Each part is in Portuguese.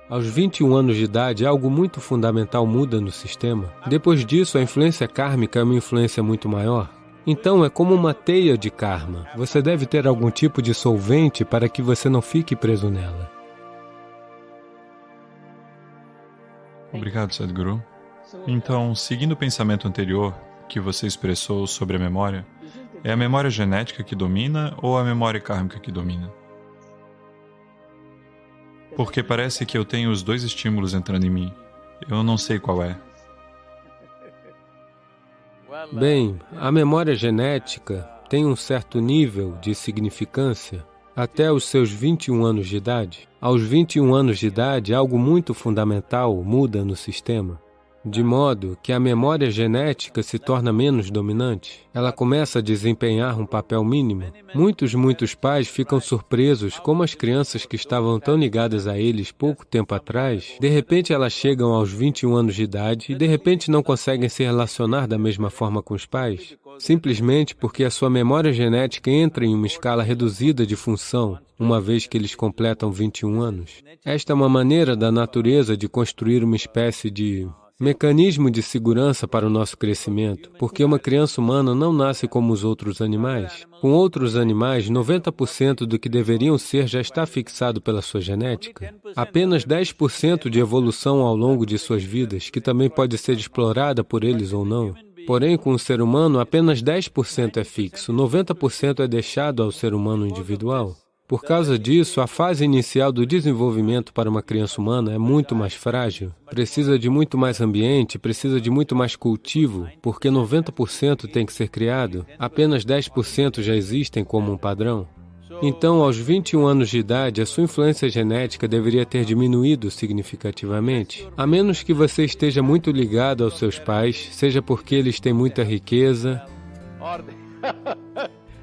Aos 21 anos de idade, algo muito fundamental muda no sistema. Depois disso, a influência kármica é uma influência muito maior. Então, é como uma teia de karma. Você deve ter algum tipo de solvente para que você não fique preso nela. Obrigado, Sadhguru. Então, seguindo o pensamento anterior que você expressou sobre a memória, é a memória genética que domina ou a memória kármica que domina? Porque parece que eu tenho os dois estímulos entrando em mim. Eu não sei qual é. Bem, a memória genética tem um certo nível de significância até os seus 21 anos de idade. Aos 21 anos de idade, algo muito fundamental muda no sistema, de modo que a memória genética se torna menos dominante. Ela começa a desempenhar um papel mínimo. Muitos pais ficam surpresos como as crianças que estavam tão ligadas a eles pouco tempo atrás, de repente elas chegam aos 21 anos de idade e de repente não conseguem se relacionar da mesma forma com os pais, simplesmente porque a sua memória genética entra em uma escala reduzida de função, uma vez que eles completam 21 anos. Esta é uma maneira da natureza de construir uma espécie de mecanismo de segurança para o nosso crescimento, porque uma criança humana não nasce como os outros animais. Com outros animais, 90% do que deveriam ser já está fixado pela sua genética. Apenas 10% de evolução ao longo de suas vidas, que também pode ser explorada por eles ou não. Porém, com o ser humano, apenas 10% é fixo, 90% é deixado ao ser humano individual. Por causa disso, a fase inicial do desenvolvimento para uma criança humana é muito mais frágil. Precisa de muito mais ambiente, precisa de muito mais cultivo, porque 90% tem que ser criado, apenas 10% já existem como um padrão. Então, aos 21 anos de idade, a sua influência genética deveria ter diminuído significativamente, a menos que você esteja muito ligado aos seus pais, seja porque eles têm muita riqueza,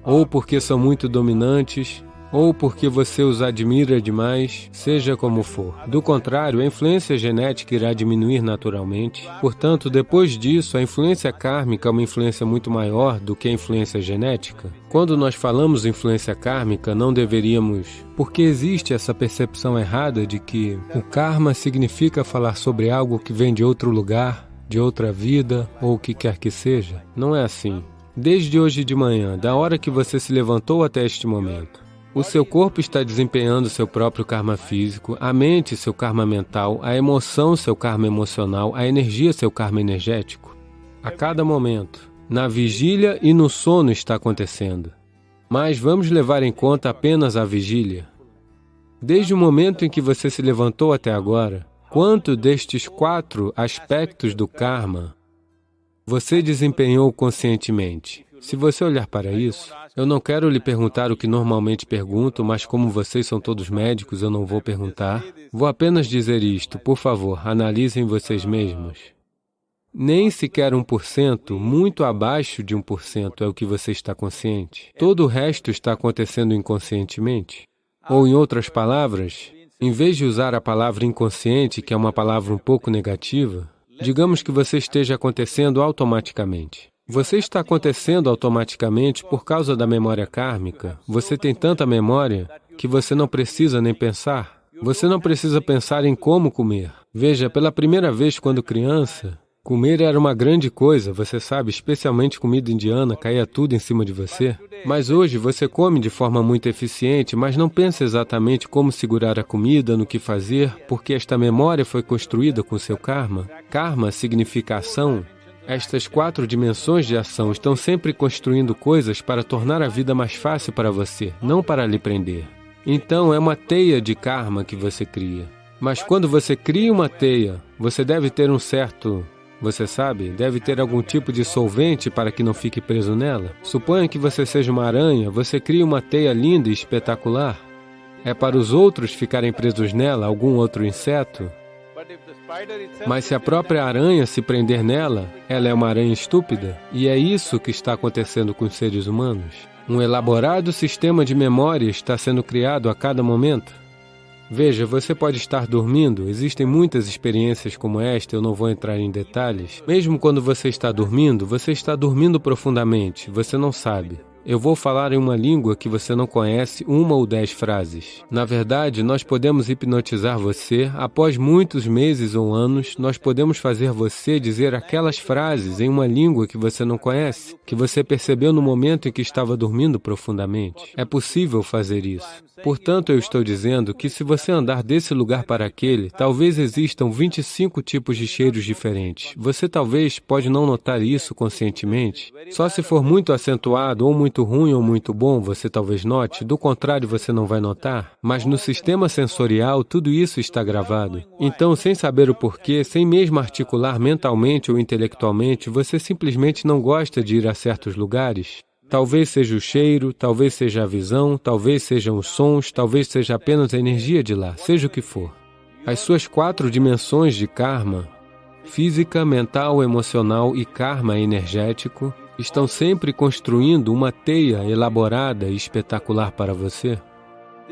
ou porque são muito dominantes, ou porque você os admira demais, seja como for. Do contrário, a influência genética irá diminuir naturalmente. Portanto, depois disso, a influência kármica é uma influência muito maior do que a influência genética. Quando nós falamos influência kármica, não deveríamos... Porque existe essa percepção errada de que o karma significa falar sobre algo que vem de outro lugar, de outra vida, ou o que quer que seja. Não é assim. Desde hoje de manhã, da hora que você se levantou até este momento, o seu corpo está desempenhando seu próprio karma físico, a mente, seu karma mental, a emoção, seu karma emocional, a energia, seu karma energético. A cada momento, na vigília e no sono está acontecendo. Mas vamos levar em conta apenas a vigília. Desde o momento em que você se levantou até agora, quanto destes 4 aspectos do karma você desempenhou conscientemente? Se você olhar para isso, eu não quero lhe perguntar o que normalmente pergunto, mas como vocês são todos médicos, eu não vou perguntar. Vou apenas dizer isto, por favor, analisem vocês mesmos. Nem sequer 1%, muito abaixo de 1% é o que você está consciente. Todo o resto está acontecendo inconscientemente. Ou, em outras palavras, em vez de usar a palavra inconsciente, que é uma palavra um pouco negativa, digamos que você esteja acontecendo automaticamente. Você está acontecendo automaticamente por causa da memória kármica. Você tem tanta memória que você não precisa nem pensar. Você não precisa pensar em como comer. Veja, pela primeira vez quando criança, comer era uma grande coisa, você sabe, especialmente comida indiana, caía tudo em cima de você. Mas hoje você come de forma muito eficiente, mas não pensa exatamente como segurar a comida, no que fazer, porque esta memória foi construída com seu karma. Karma significa ação. Estas 4 dimensões de ação estão sempre construindo coisas para tornar a vida mais fácil para você, não para lhe prender. Então, é uma teia de karma que você cria. Mas quando você cria uma teia, você deve ter um certo... Você sabe, deve ter algum tipo de solvente para que não fique preso nela. Suponha que você seja uma aranha, você cria uma teia linda e espetacular. É para os outros ficarem presos nela, algum outro inseto? Mas se a própria aranha se prender nela, ela é uma aranha estúpida. E é isso que está acontecendo com os seres humanos. Um elaborado sistema de memória está sendo criado a cada momento. Veja, você pode estar dormindo, existem muitas experiências como esta, eu não vou entrar em detalhes. Mesmo quando você está dormindo profundamente, você não sabe. eu vou falar em uma língua que você não conhece 1 ou 10 frases. Na verdade, nós podemos hipnotizar você. Após muitos meses ou anos, nós podemos fazer você dizer aquelas frases em uma língua que você não conhece, que você percebeu no momento em que estava dormindo profundamente. É possível fazer isso. Portanto, eu estou dizendo que se você andar desse lugar para aquele, talvez existam 25 tipos de cheiros diferentes. Você talvez pode não notar isso conscientemente. Só se for muito acentuado, ou muito ruim ou muito bom, você talvez note. Do contrário, você não vai notar. Mas no sistema sensorial, tudo isso está gravado. Então, sem saber o porquê, sem mesmo articular mentalmente ou intelectualmente, você simplesmente não gosta de ir a certos lugares. Talvez seja o cheiro, talvez seja a visão, talvez sejam os sons, talvez seja apenas a energia de lá, seja o que for. As suas 4 dimensões de karma, física, mental, emocional e karma energético, estão sempre construindo uma teia elaborada e espetacular para você.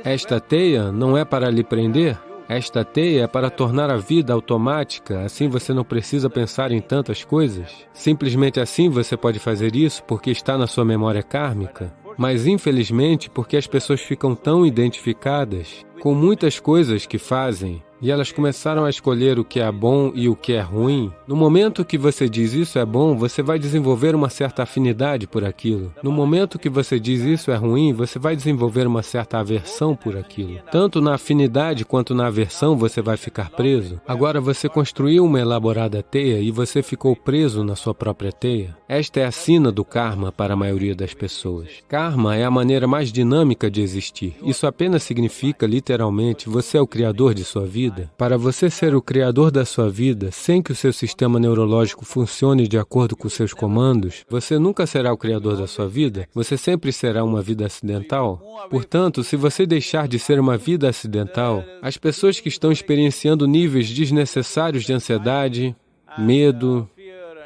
Esta teia não é para lhe prender. Esta teia é para tornar a vida automática, assim você não precisa pensar em tantas coisas. Simplesmente assim você pode fazer isso porque está na sua memória kármica. Mas infelizmente, porque as pessoas ficam tão identificadas com muitas coisas que fazem, e elas começaram a escolher o que é bom e o que é ruim, no momento que você diz isso é bom, você vai desenvolver uma certa afinidade por aquilo. No momento que você diz isso é ruim, você vai desenvolver uma certa aversão por aquilo. Tanto na afinidade quanto na aversão você vai ficar preso. Agora você construiu uma elaborada teia e você ficou preso na sua própria teia. Esta é a sina do karma para a maioria das pessoas. Karma é a maneira mais dinâmica de existir. Isso apenas significa, literalmente, você é o criador de sua vida. Para você ser o criador da sua vida, sem que o seu sistema neurológico funcione de acordo com seus comandos, você nunca será o criador da sua vida, você sempre será uma vida acidental. Portanto, se você deixar de ser uma vida acidental, as pessoas que estão experienciando níveis desnecessários de ansiedade, medo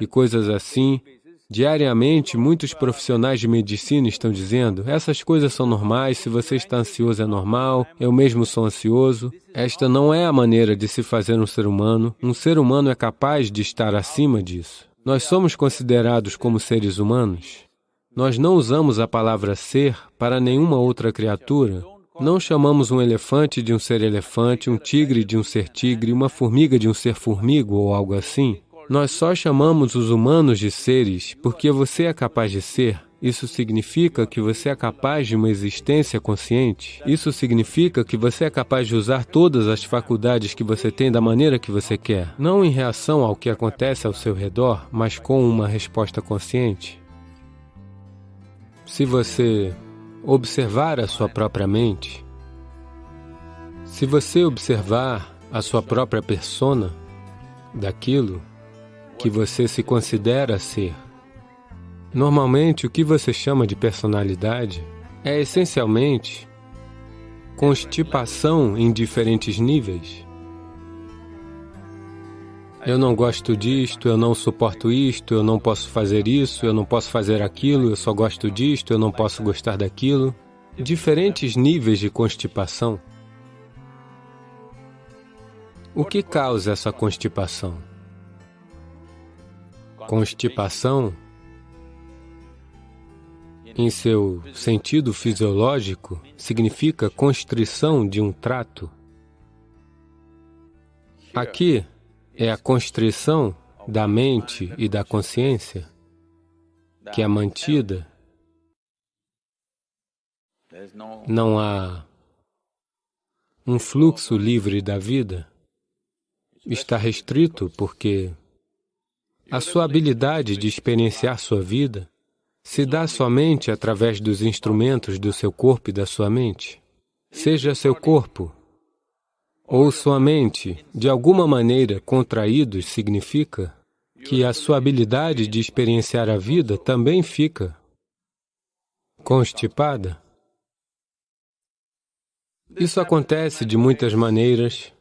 e coisas assim, diariamente, muitos profissionais de medicina estão dizendo, essas coisas são normais, se você está ansioso é normal, eu mesmo sou ansioso. Esta não é a maneira de se fazer um ser humano. Um ser humano é capaz de estar acima disso. Nós somos considerados como seres humanos. Nós não usamos a palavra ser para nenhuma outra criatura. Não chamamos um elefante de um ser elefante, um tigre de um ser tigre, uma formiga de um ser formigo ou algo assim. Nós só chamamos os humanos de seres porque você é capaz de ser. Isso significa que você é capaz de uma existência consciente. Isso significa que você é capaz de usar todas as faculdades que você tem da maneira que você quer. Não em reação ao que acontece ao seu redor, mas com uma resposta consciente. Se você observar a sua própria mente, se você observar a sua própria persona daquilo que você se considera ser. Normalmente, o que você chama de personalidade é essencialmente constipação em diferentes níveis. Eu não gosto disto, eu não suporto isto, eu não posso fazer isso, eu não posso fazer aquilo, eu só gosto disto, eu não posso gostar daquilo. Diferentes níveis de constipação. O que causa essa constipação? Constipação, em seu sentido fisiológico, significa constrição de um trato. Aqui é a constrição da mente e da consciência, que é mantida. Não há um fluxo livre da vida. Está restrito porque a sua habilidade de experienciar sua vida se dá somente através dos instrumentos do seu corpo e da sua mente. Seja seu corpo ou sua mente, de alguma maneira contraídos, significa que a sua habilidade de experienciar a vida também fica constipada. Isso acontece de muitas maneiras.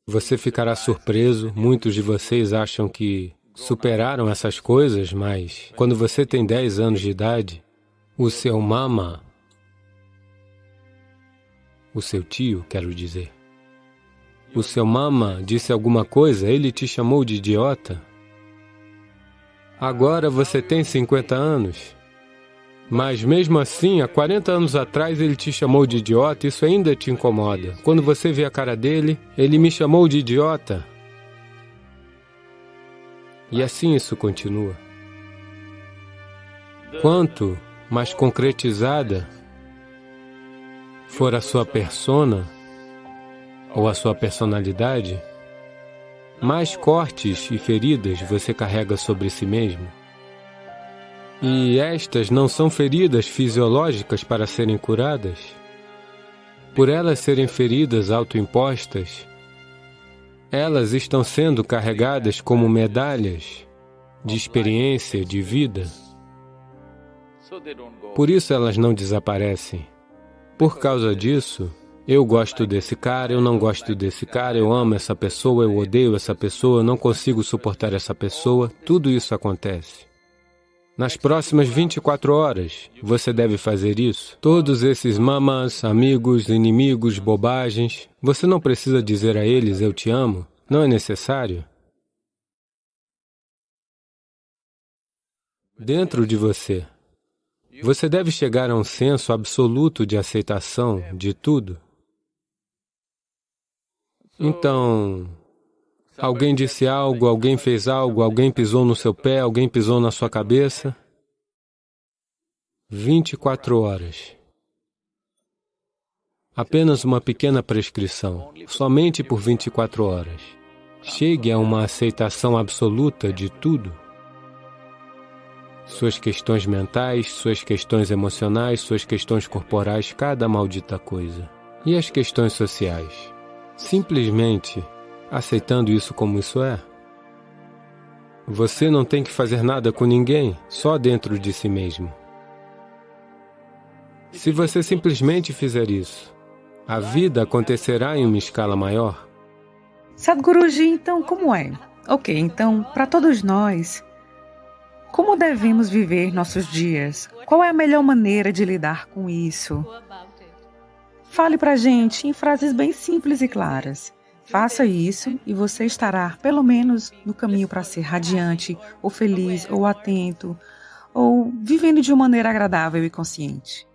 Você ficará surpreso, muitos de vocês acham que superaram essas coisas, mas quando você tem 10 anos de idade, o seu mama, o seu tio, quero dizer, o seu mama disse alguma coisa, ele te chamou de idiota. Agora você tem 50 anos Mas mesmo assim, há 40 anos atrás ele te chamou de idiota, isso ainda te incomoda. Quando você vê a cara dele, ele me chamou de idiota. E assim isso continua. Quanto mais concretizada for a sua persona ou a sua personalidade, mais cortes e feridas você carrega sobre si mesmo. E estas não são feridas fisiológicas para serem curadas. Por elas serem feridas autoimpostas, elas estão sendo carregadas como medalhas de experiência, de vida. Por isso elas não desaparecem. Por causa disso, eu gosto desse cara, eu não gosto desse cara, eu amo essa pessoa, eu odeio essa pessoa, eu não consigo suportar essa pessoa, tudo isso acontece. Nas próximas 24 horas, você deve fazer isso. Todos esses mamas, amigos, inimigos, bobagens, você não precisa dizer a eles, eu te amo, não é necessário. Dentro de você, você deve chegar a um senso absoluto de aceitação de tudo. Então, alguém disse algo, alguém fez algo, alguém pisou no seu pé, alguém pisou na sua cabeça. 24 horas. Apenas uma pequena prescrição, somente por 24 horas. Chegue a uma aceitação absoluta de tudo. Suas questões mentais, suas questões emocionais, suas questões corporais, cada maldita coisa. E as questões sociais. Simplesmente aceitando isso como isso é. Você não tem que fazer nada com ninguém, só dentro de si mesmo. Se você simplesmente fizer isso, a vida acontecerá em uma escala maior. Sadhguruji, então como é? Ok, então, para todos nós, como devemos viver nossos dias? Qual é a melhor maneira de lidar com isso? Fale pra gente em frases bem simples e claras. Faça isso e você estará, pelo menos, no caminho para ser radiante, ou feliz, ou atento, ou vivendo de uma maneira agradável e consciente.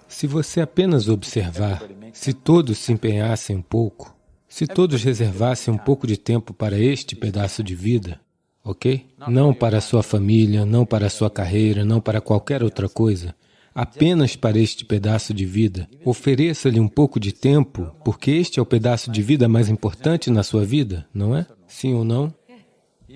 Se você apenas observar, se todos se empenhassem um pouco, se todos reservassem um pouco de tempo para este pedaço de vida, ok? Não para a sua família, não para a sua carreira, não para qualquer outra coisa. Apenas para este pedaço de vida. Ofereça-lhe um pouco de tempo, porque este é o pedaço de vida mais importante na sua vida, não é? Sim ou não?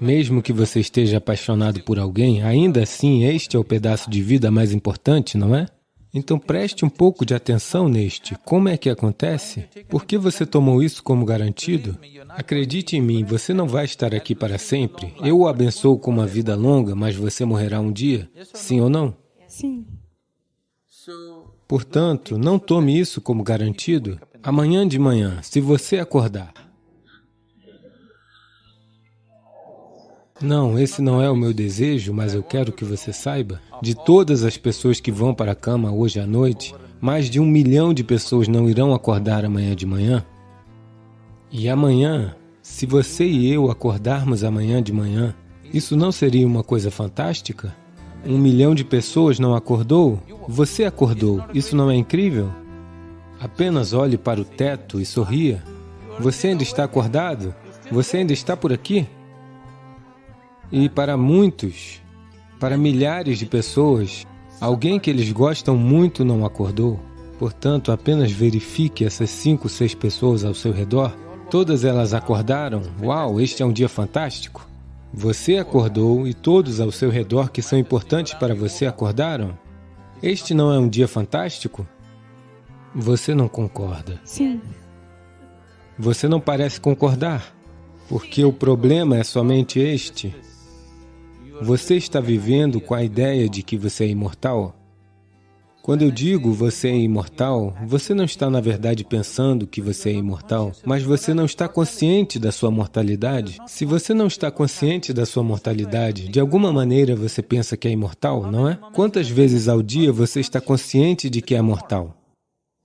Mesmo que você esteja apaixonado por alguém, ainda assim este é o pedaço de vida mais importante, não é? Então preste um pouco de atenção neste. Como é que acontece? Por que você tomou isso como garantido? Acredite em mim, você não vai estar aqui para sempre. Eu o abençoo com uma vida longa, mas você morrerá um dia. Sim ou não? Sim. Portanto, não tome isso como garantido. Amanhã de manhã, se você acordar. Não, esse não é o meu desejo, mas eu quero que você saiba. De todas as pessoas que vão para a cama hoje à noite, mais de 1 milhão de pessoas não irão acordar amanhã de manhã. E amanhã, se você e eu acordarmos amanhã de manhã, isso não seria uma coisa fantástica? 1 milhão de pessoas não acordou? Você acordou. Isso não é incrível? Apenas olhe para o teto e sorria. Você ainda está acordado? Você ainda está por aqui? E para muitos, para milhares de pessoas, alguém que eles gostam muito não acordou. Portanto, apenas verifique essas 5, 6 pessoas ao seu redor. Todas elas acordaram. Uau, este é um dia fantástico. Você acordou e todos ao seu redor que são importantes para você acordaram? Este não é um dia fantástico? Você não concorda. Sim. Você não parece concordar, porque o problema é somente este. Você está vivendo com a ideia de que você é imortal? Quando eu digo você é imortal, você não está na verdade pensando que você é imortal, mas você não está consciente da sua mortalidade. Se você não está consciente da sua mortalidade, de alguma maneira você pensa que é imortal, não é? Quantas vezes ao dia você está consciente de que é mortal?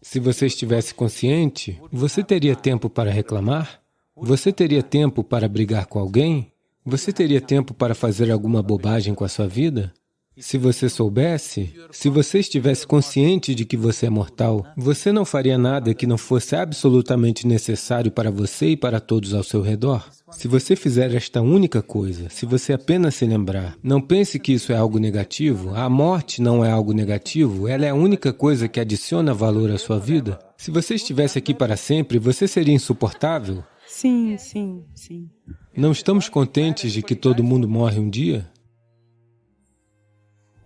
Se você estivesse consciente, você teria tempo para reclamar? Você teria tempo para brigar com alguém? Você teria tempo para fazer alguma bobagem com a sua vida? Se você soubesse, se você estivesse consciente de que você é mortal, você não faria nada que não fosse absolutamente necessário para você e para todos ao seu redor. Se você fizer esta única coisa, se você apenas se lembrar, não pense que isso é algo negativo, a morte não é algo negativo, ela é a única coisa que adiciona valor à sua vida. Se você estivesse aqui para sempre, você seria insuportável? Sim, sim, sim. Não estamos contentes de que todo mundo morre um dia?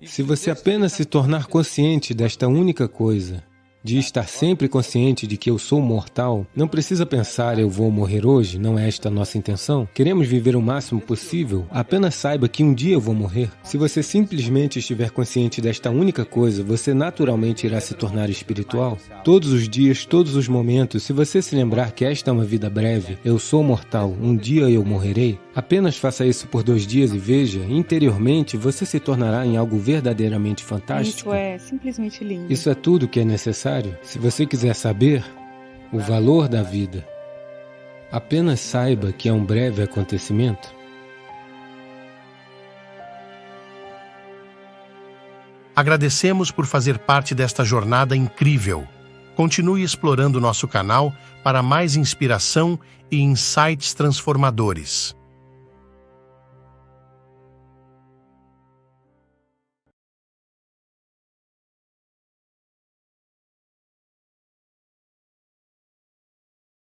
Se você apenas se tornar consciente desta única coisa, de estar sempre consciente de que eu sou mortal, não precisa pensar, eu vou morrer hoje, não é esta a nossa intenção. Queremos viver o máximo possível, apenas saiba que um dia eu vou morrer. Se você simplesmente estiver consciente desta única coisa, você naturalmente irá se tornar espiritual. Todos os dias, todos os momentos, se você se lembrar que esta é uma vida breve, eu sou mortal, um dia eu morrerei, apenas faça isso por 2 dias e veja, interiormente você se tornará em algo verdadeiramente fantástico. Isso é simplesmente lindo. Isso é tudo que é necessário. Se você quiser saber o valor da vida, apenas saiba que é um breve acontecimento. Agradecemos por fazer parte desta jornada incrível. Continue explorando nosso canal para mais inspiração e insights transformadores.